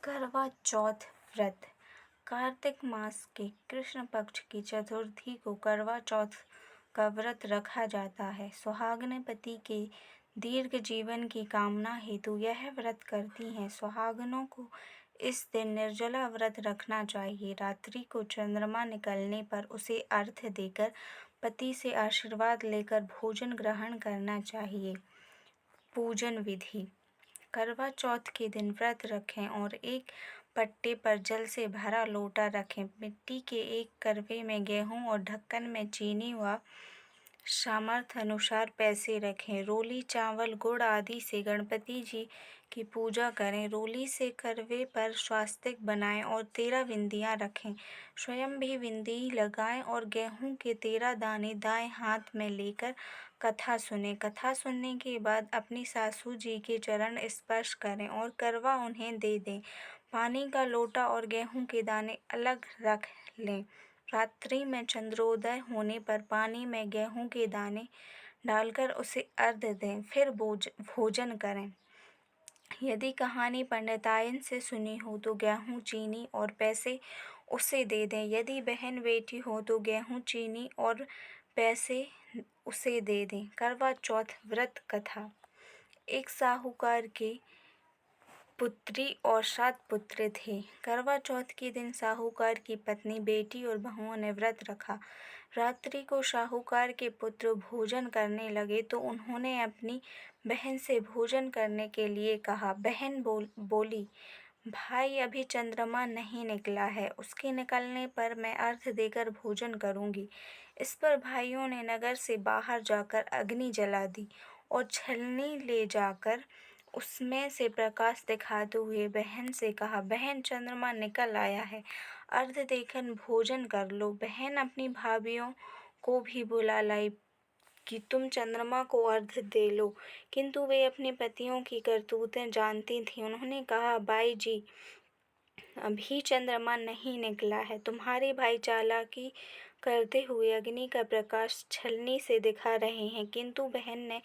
करवा चौथ व्रत कार्तिक मास के कृष्ण पक्ष की चतुर्थी को करवा चौथ का व्रत रखा जाता है। सुहागनें पति के दीर्घ जीवन की कामना हेतु यह व्रत करती हैं। सुहागनों को इस दिन निर्जला व्रत रखना चाहिए। रात्रि को चंद्रमा निकलने पर उसे अर्घ्य देकर पति से आशीर्वाद लेकर भोजन ग्रहण करना चाहिए। पूजन विधि: करवा चौथ के दिन व्रत रखें और एक पट्टे पर जल से भरा लोटा रखें। मिट्टी के एक करवे में गेहूं और ढक्कन में चीनी व सामर्थ्य अनुसार पैसे रखें। रोली, चावल, गुड़ आदि से गणपति जी की पूजा करें। रोली से करवे पर स्वास्तिक बनाएं और 13 बिंदियां रखें। स्वयं भी बिंदी लगाएं और गेहूं के 13 दाने दाएं हाथ में लेकर कथा सुनें। कथा सुनने के बाद अपनी सासू जी के चरण स्पर्श करें और करवा उन्हें दे दें। पानी का लोटा और गेहूं के दाने अलग रख लें। रात्रि में चंद्रोदय होने पर पानी में गेहूं के दाने डालकर उसे अर्घ्य दें, फिर भोजन करें। यदि कहानी पंडिताइन से सुनी हो तो गेहूं, चीनी और पैसे उसे दे दें। यदि बहन बेटी हो तो गेहूं, चीनी और पैसे उसे दे दें। करवा चौथ व्रत कथा: एक साहूकार के पुत्री और 7 पुत्र थे। करवा चौथ के दिन साहूकार की पत्नी, बेटी और बहुओं ने व्रत रखा। रात्रि को साहूकार के पुत्र भोजन करने लगे तो उन्होंने अपनी बहन से भोजन करने के लिए कहा। बहन बोली, भाई अभी चंद्रमा नहीं निकला है, उसके निकलने पर मैं अर्घ्य देकर भोजन करूंगी। इस पर भाइयों ने नगर से बाहर जाकर अग्नि जला दी और छलनी ले जाकर उसमें से प्रकाश दिखाते हुए बहन से कहा, बहन चंद्रमा निकल आया है, अर्घ्य देकर भोजन कर लो। बहन अपनी भाभियों को भी बुला लाई कि तुम चंद्रमा को अर्घ्य दे लो, किंतु वे अपने पतियों की करतूतें जानती थीं। उन्होंने कहा, बाई जी, अभी चंद्रमा नहीं निकला है। तुम्हारे भाई चालाकी करते हुए अग्नि का प्रकाश छलनी से दिखा रहे हैं। किंतु बहन ने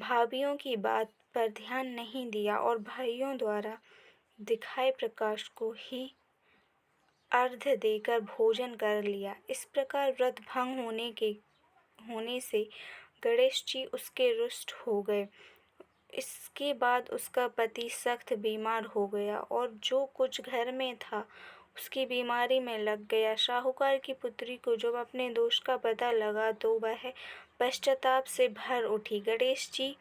भाभियों की बात पर ध्यान नहीं दिया और भाइयों द्वारा दिखाए प्रकाश को ही अर्घ्य देकर भोजन कर लिया। इस प्रकार व्रत भंग होने से गणेश जी उसके रुष्ट हो गए। इसके बाद उसका पति सख्त बीमार हो गया और जो कुछ घर में था उसकी बीमारी में लग गया। साहूकार की पुत्री को जब अपने दोष का पता लगा तो वह पश्चाताप से भर उठी। गणेश जी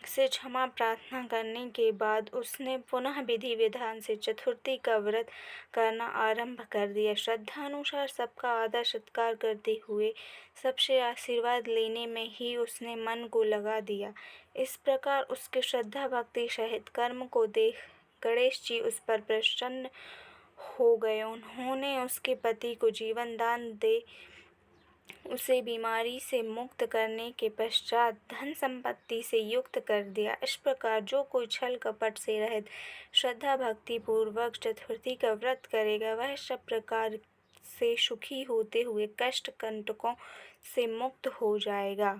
से क्षमा प्रार्थना करने के बाद उसने पुनः विधि विधान से चतुर्थी का व्रत करना आरंभ कर दिया। श्रद्धानुसार सबका आदर सत्कार करते हुए सबसे आशीर्वाद लेने में ही उसने मन को लगा दिया। इस प्रकार उसके श्रद्धा भक्ति सहित कर्म को देख गणेश जी उस पर प्रसन्न हो गए। उन्होंने उसके पति को जीवन दान दे उसे बीमारी से मुक्त करने के पश्चात धन संपत्ति से युक्त कर दिया। इस प्रकार जो कोई छल कपट से रहित श्रद्धा भक्ति पूर्वक चतुर्थी का व्रत करेगा वह सब प्रकार से सुखी होते हुए कष्ट कंटकों से मुक्त हो जाएगा।